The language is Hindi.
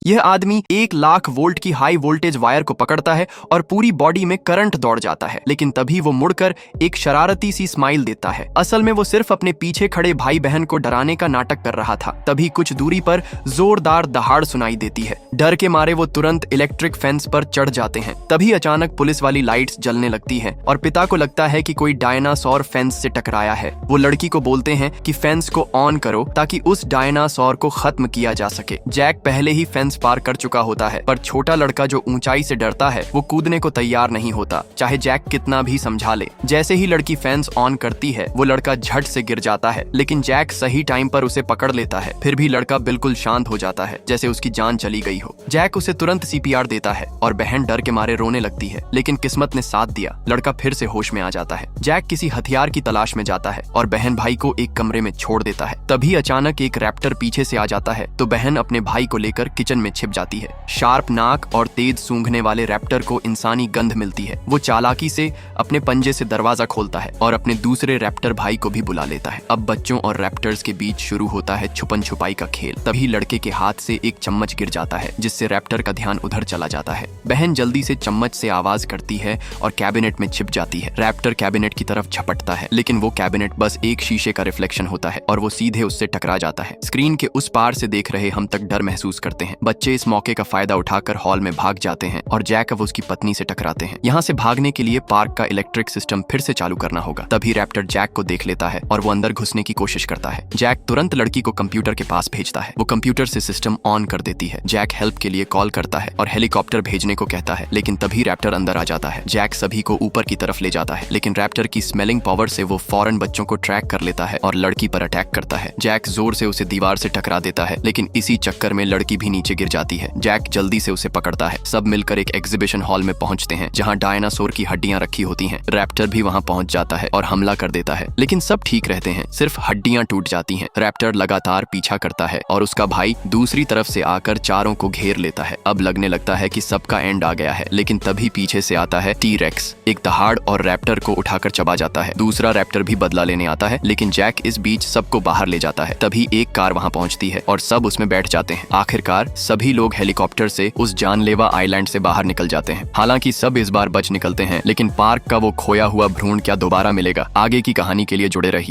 यह आदमी 1,00,000 वोल्ट की हाई वोल्टेज वायर को पकड़ता है और पूरी बॉडी में करंट दौड़ जाता है, लेकिन तभी वो मुड़कर एक शरारती सी स्माइल देता है। असल में वो सिर्फ अपने पीछे खड़े भाई बहन को डराने का नाटक कर रहा था। तभी कुछ दूरी पर जोरदार दहाड़ सुनाई देती है। डर के मारे वो तुरंत इलेक्ट्रिक फेंस पर चढ़ जाते हैं। तभी अचानक पुलिस वाली लाइट्स जलने लगती है और पिता को लगता है कि कोई डायनासोर फेंस से टकराया है। वो लड़की को बोलते हैं कि फेंस को ऑन करो ताकि उस डायनासोर को खत्म किया जा सके। जैक पहले ही फेंस पार कर चुका होता है, पर छोटा लड़का जो ऊंचाई से डरता है वो कूदने को तैयार नहीं होता, चाहे जैक कितना भी समझा ले। जैसे ही लड़की फेंस ऑन करती है वो लड़का झट से गिर जाता है, लेकिन जैक सही टाइम पर उसे पकड़ लेता है। फिर भी लड़का बिल्कुल शांत हो जाता है, जैसे उसकी जान चली गई हो। जैक उसे तुरंत सीपीआर देता है और बहन डर के मारे रोने लगती है, लेकिन किस्मत ने साथ दिया। लड़का फिर से होश में आ जाता है। जैक किसी हथियार की तलाश में जाता है और बहन भाई को एक कमरे में छोड़ देता है। तभी अचानक एक रैप्टर पीछे से आ जाता है तो बहन अपने भाई को लेकर किचन में छिप जाती है। शार्प नाक और तेज सूंघने वाले रैप्टर को इंसानी गंध मिलती है। वो चालाकी से अपने पंजे से दरवाजा खोलता है और अपने दूसरे रैप्टर भाई को भी बुला लेता है। अब बच्चों और रैप्टर्स के बीच शुरू होता है छुपन छुपाई का खेल। तभी लड़के के हाथ से एक चम्मच गिर जाता है, जिससे रैप्टर का ध्यान उधर चला जाता है। बहन जल्दी से चम्मच से आवाज करती है और कैबिनेट में छिप जाती है। रैप्टर कैबिनेट की तरफ झपटता है, लेकिन वो कैबिनेट बस एक शीशे का रिफ्लेक्शन होता है और वो सीधे उससे टकरा जाता है। स्क्रीन के उस पार से देख रहे हम तक डर महसूस करते हैं। बच्चे इस मौके का फायदा उठाकर हॉल में भाग जाते हैं और जैक अब उसकी पत्नी से टकराते हैं। यहाँ से भागने के लिए पार्क का इलेक्ट्रिक सिस्टम फिर से चालू करना होगा। तभी रैप्टर जैक को देख लेता है और वो अंदर घुसने की कोशिश करता है। जैक तुरंत लड़की को कंप्यूटर के पास भेजता है। वो कंप्यूटर से सिस्टम ऑन कर देती है। जैक हेल्प के लिए कॉल करता है और हेलीकॉप्टर भेजने को कहता है, लेकिन तभी रैप्टर अंदर आ जाता है। जैक सभी को ऊपर की तरफ ले जाता है, लेकिन रैप्टर की स्मेलिंग पावर से वो फौरन बच्चों को ट्रैक कर लेता है और लड़की पर अटैक करता है। जैक जोर से उसे दीवार से टकरा देता है, लेकिन इसी चक्कर में लड़की भी नीचे गिर जाती है। जैक जल्दी से उसे पकड़ता है। सब मिलकर एक एग्जीबिशन हॉल में पहुंचते हैं, जहां डायनासोर की हड्डियां रखी होती हैं। रैप्टर भी वहां पहुंच जाता है और हमला कर देता है, लेकिन सब ठीक रहते हैं, सिर्फ हड्डियां टूट जाती हैं। रैप्टर लगातार पीछा करता है और उसका भाई दूसरी तरफ से आकर चारों को घेर लेता है। अब लगने लगता है कि सबका एंड आ गया है, लेकिन तभी पीछे से आता है टी-रेक्स। एक दहाड़ और रैप्टर को उठाकर चबा जाता है। दूसरा रैप्टर भी बदला लेने आता है, लेकिन जैक इस बीच सबको बाहर ले जाता है। तभी एक कार वहां पहुंचती है और सब उसमें बैठ जाते हैं। आखिरकार सभी लोग हेलीकॉप्टर से उस जानलेवा आइलैंड से बाहर निकल जाते हैं। हालांकि सब इस बार बच निकलते हैं, लेकिन पार्क का वो खोया हुआ भ्रूण क्या दोबारा मिलेगा? आगे की कहानी के लिए जुड़े रहिए।